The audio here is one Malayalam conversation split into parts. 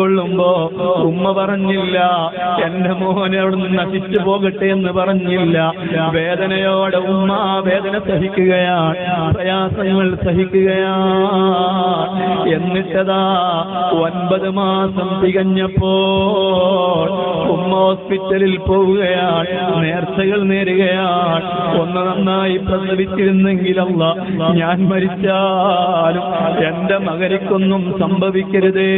കൊള്ളുമ്പോ ഉമ്മ പറഞ്ഞില്ല എന്റെ മോനെ അവിടുന്ന് നശിച്ചു പോകട്ടെ എന്ന് പറഞ്ഞില്ല. വേദനയോടെ ഉമ്മ വേദന സഹിക്കുകയാണ്, പ്രയാസങ്ങൾ സഹിക്കുകയാണ്. എന്നിട്ടതാ 9 മാസം തികഞ്ഞപ്പോൾ ഉമ്മ ഹോസ്പിറ്റലിൽ പോവുകയാണ്, നേർച്ചകൾ നേരുകയാണ്. ഒന്ന് നന്നായി പ്രസവിച്ചിരുന്നെങ്കിൽ അല്ലാഹ് ഞാൻ മരിച്ചാലും എന്റെ മകനിക്കൊന്നും സംഭവിക്കരുതേ,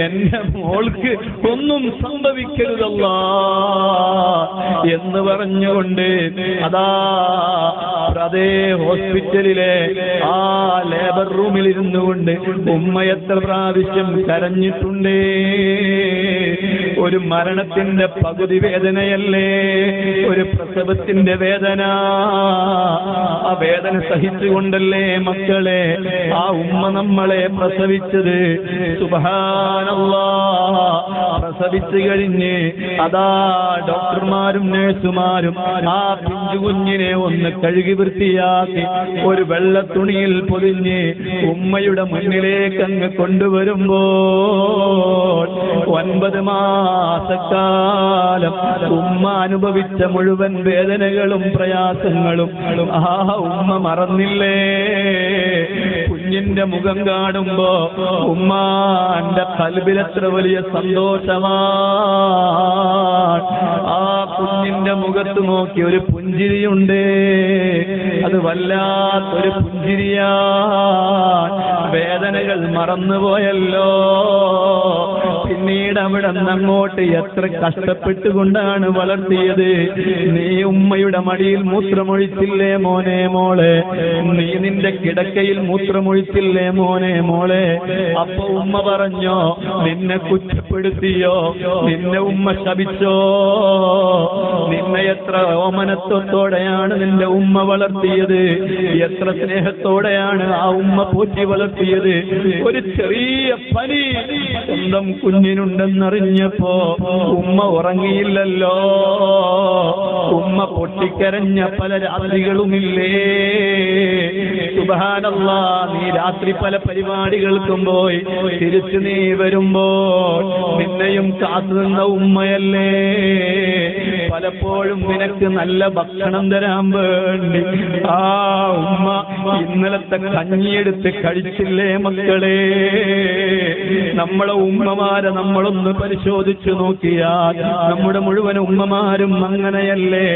എന്റെ മോൾക്ക് ഒന്നും സംഭവിക്കരുതല്ലാ എന്ന് പറഞ്ഞുകൊണ്ട് അതാ അതേ ഹോസ്പിറ്റലിലെ ആ ലേബർ റൂമിൽ ഇരുന്നു കൊണ്ട് ഉമ്മ എത്ര പ്രാവശ്യം കരഞ്ഞിട്ടുണ്ടേ. ഒരു മരണത്തിന്റെ പകുതി വേദനയല്ലേ ഒരു പ്രസവത്തിന്റെ വേദന. ആ വേദന സഹിച്ചുകൊണ്ടല്ലേ മക്കളെ ആ ഉമ്മ നമ്മളെ പ്രസവിച്ചത്. സുബ്ഹാനല്ലാഹ്, പ്രസവിച്ചു കഴിഞ്ഞ് അതാ ഡോക്ടർമാരും നഴ്സുമാരും ആ പിഞ്ചു കുഞ്ഞിനെ ഒന്ന് കഴുകി വൃത്തിയാക്കി ഒരു വെള്ള തുണിയിൽ പൊതിഞ്ഞ് ഉമ്മയുടെ മുന്നിലേക്ക് അങ്ങ് കൊണ്ടുവരുമ്പോൾ 9 മാസക്കാലം ഉമ്മ അനുഭവിച്ച മുഴുവൻ വേദനകളും പ്രയാസങ്ങളും ആ ഉമ്മ മറന്നില്ലേ. കുഞ്ഞിന്റെ മുഖം കാണുമ്പോ ഉമ്മാന്റെ ഖൽബിലെത്ര വലിയ സന്തോഷമാണ്. ആ കുഞ്ഞിന്റെ മുഖത്ത് നോക്കി ഒരു പുഞ്ചിരിയുണ്ട്, അത് വല്ലാത്തൊരു പുഞ്ചിരിയാണ്. വേദനകൾ മറന്നുപോയല്ലോ. പിന്നീട് അവിടെ അങ്ങോട്ട് എത്ര കഷ്ടപ്പെട്ടുകൊണ്ടാണ് വളർത്തിയത്. നീ ഉമ്മയുടെ മടിയിൽ മൂത്രമൊഴിച്ചില്ലേ മോനെ മോളെ, നീ നിന്റെ കിടക്കയിൽ മൂത്രമൊഴിച്ചില്ലേ മോനെ മോളെ. അപ്പൊ ഉമ്മ പറഞ്ഞോ, നിന്നെ കുറ്റപ്പെടുത്തിയോ, നിന്നെ ഉമ്മ ശപിച്ചോ? നിന്നെ എത്ര ഓമനത്വത്തോടെയാണ് നിന്റെ ഉമ്മ വളർത്തിയത്, എത്ര സ്നേഹത്തോടെയാണ് ആ ഉമ്മ പോറ്റി വളർത്തിയത്. ഒരു ചെറിയ പനി സ്വന്തം കുഞ്ഞിനുണ്ടെന്നറിഞ്ഞപ്പോ ഉമ്മ ഉറങ്ങിയില്ലല്ലോ. ഉമ്മ പൊട്ടിക്കരഞ്ഞ പല രാത്രികളുമില്ലേ. സുബ്ഹാനല്ലാഹ്, നീ രാത്രി പല പരിപാടികൾക്കും പോയി തിരിച്ചു നീ വരുമ്പോൾ നിന്നെയും കാത്തുനിന്ന ഉമ്മയല്ലേ. പലപ്പോഴും നിനക്ക് നല്ല ഭക്ഷണം തരാൻ വേണ്ടി ആ ഉമ്മ ഇന്നലത്തെ കഞ്ഞിയെടുത്ത് കഴിച്ചില്ലേ മക്കളെ. നമ്മളെ ഉമ്മമാരെ നമ്മളൊന്ന് പരിശോധിച്ചു നോക്കിയാൽ നമ്മുടെ മുഴുവൻ ഉമ്മമാരും അങ്ങനെയല്ലേ.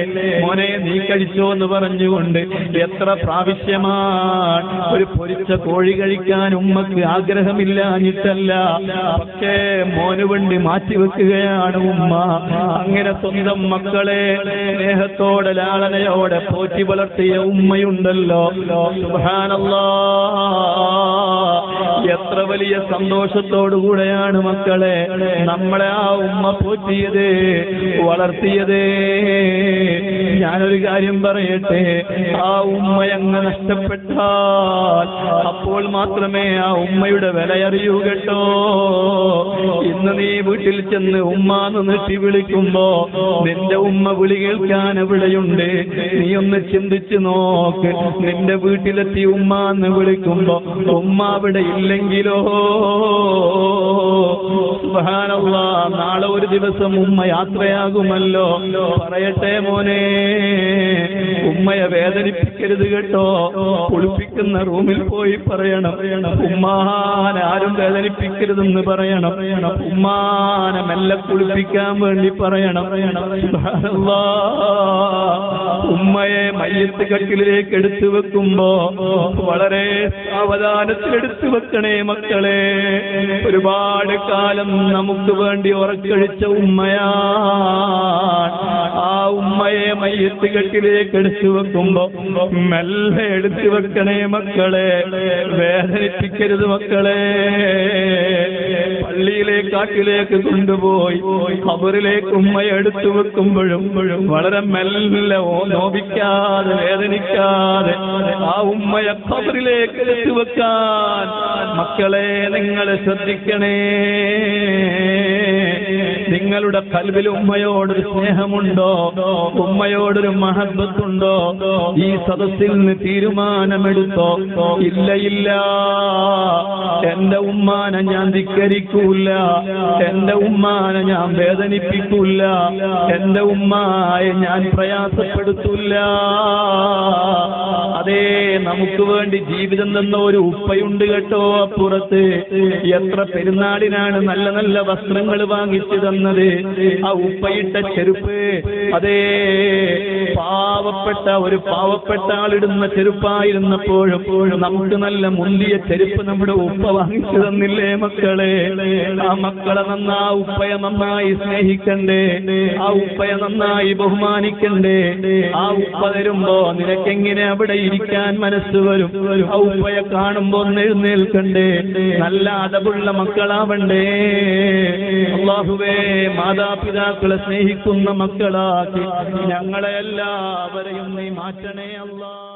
മോനെ നീ കഴിച്ചോ എന്ന് പറഞ്ഞുകൊണ്ട് എത്ര പ്രാവശ്യമാണ്. ഒരു പൊരിച്ച കോഴി കഴിക്കാൻ ഉമ്മക്ക് ആഗ്രഹമില്ലാഞ്ഞിട്ടല്ല, പക്ഷേ മോന് വേണ്ടി മാറ്റിവെക്കുകയാണ് ഉമ്മ. അങ്ങനെ സ്വന്തം മക്കളെ സ്നേഹത്തോടെ ലാളനയോടെ പോറ്റി വളർത്തിയ ഉമ്മയുണ്ടല്ലോ. സുബ്ഹാനല്ലാഹ്, എത്ര വലിയ സന്തോഷത്തോടുകൂടെയാണ് മക്കളെ നമ്മളെ ആ ഉമ്മ പോറ്റിയത്, വളർത്തിയത്. ഞാനൊരു കാര്യം പറയട്ടെ, ആ ഉമ്മയങ്ങ് നഷ്ടപ്പെട്ടാൽ അപ്പോൾ മാത്രമേ ആ ഉമ്മയുടെ വിലയറിയൂ കേട്ടോ. ഇന്ന് നീ വീട്ടിൽ ചെന്ന് ഉമ്മാന്ന് നീട്ടി വിളിക്കുമ്പോ നിന്റെ ഉമ്മ വിളി കേൾക്കാൻ എവിടെയുണ്ട്? നീ ഒന്ന് ചിന്തിച്ചു നോക്ക്. നിന്റെ വീട്ടിലെത്തി ഉമ്മാന്ന് വിളിക്കുമ്പോ ഉമ്മ അവിടെ ഇല്ലെങ്കിലോ? സുബ്ഹാനല്ലാഹ്, നാളെ ഒരു ദിവസം ഉമ്മ യാത്രയാകുമല്ലോ. പറയട്ടെ മോനെ, ഉമ്മയെ വേദനിപ്പിക്കരുത് കേട്ടോ. കുളിപ്പിക്കുന്ന റൂമിൽ പോയി പറയണം, ഉമ്മാനെ ആരും വേദനിപ്പിക്കരുതെന്ന് പറയണം. ഉമ്മാനെ മെല്ലെ കുളിപ്പിക്കാൻ വേണ്ടി പറയണം. ഉമ്മയെ മയ്യത്ത് കട്ടിലേക്ക് എടുത്തു വെക്കുമ്പോ വളരെ സാവധാനത്തിൽ എടുത്തു വെക്കണേ മക്കളെ. ഒരുപാട് കാലം നമുക്ക് വേണ്ടി ഉറക്കഴിച്ച ഉമ്മയാണ്. ആ ഉമ്മയെ മയ്യത്ത് കട്ടിലേക്ക് എടുത്തു വെക്കുമ്പോ മെല്ലെ എടുത്തു വെക്കണേ മക്കളെ, വേദനിപ്പിക്കരുത് മക്കളെ. പള്ളിയിലെ കാട്ടിലേക്ക് കൊണ്ടുപോയി ഖബറിലേക്ക് ഉമ്മയെ എടുത്തു വെക്കുമ്പോഴും വളരെ മെല്ലെ നോവിക്കാതെ വേദനിക്കാതെ ആ ഉമ്മയെ ഖബറിലേക്ക് എടുത്തു വെക്കാൻ മക്കളെ നിങ്ങൾ ശ്രദ്ധിക്കണേ. നിങ്ങളുടെ കൽവിൽ ഉമ്മയോടൊരു സ്നേഹമുണ്ടോ? ഉമ്മയോടൊരു മഹബത്തുണ്ടോ? ഈ സദസ്സിൽ നിന്ന് തീരുമാനമെടുത്തോ? ഇല്ല ഇല്ല, എന്റെ ഉമ്മാനെ ഞാൻ ധിക്കരിക്കൂല, എന്റെ ഉമ്മാനെ ഞാൻ വേദനിപ്പിക്കൂല, എന്റെ ഉമ്മായെ ഞാൻ പ്രയാസപ്പെടുത്തൂല. അതേ, നമുക്ക് വേണ്ടി ജീവിതം തന്ന ഒരു ഉപ്പയുണ്ട് കേട്ടോ അപ്പുറത്ത്. എത്ര പെരുന്നാളിനാണ് നല്ല നല്ല വസ്ത്രങ്ങൾ വാങ്ങിച്ചു തന്നത്. ആ ഉപ്പയിട്ട ചെരുപ്പ്, അതേ പാവപ്പെട്ട ആളിടുന്ന ചെരുപ്പായിരുന്നപ്പോഴും നമുക്ക് നല്ല മുന്തിയ ചെരുപ്പ് നമ്മുടെ ഉപ്പ വാങ്ങിച്ചു തന്നില്ലേ മക്കളെ? ആ മക്കളെ ഉപ്പയെ നന്നായി സ്നേഹിക്കണ്ടേ? ആ ഉപ്പയെ നന്നായി ബഹുമാനിക്കണ്ടേ? ആ ഉപ്പ തരുമ്പോ നിനക്കെങ്ങനെ അവിടെ ഇരിക്കാൻ മനസ്സ് വരും? ആ ഉപ്പയെ കാണുമ്പോ ഒന്ന് എഴുന്നേൽക്കണ്ടേ? നല്ല അതവുള്ള മക്കളാവണ്ടേ? അല്ലാഹുവേ, മാതാപിതാക്കളെ സ്നേഹിക്കുന്ന മക്കളാക്കി ഞങ്ങളെ എല്ലാവരെയും നീ മാറ്റണേ അല്ലാഹ്.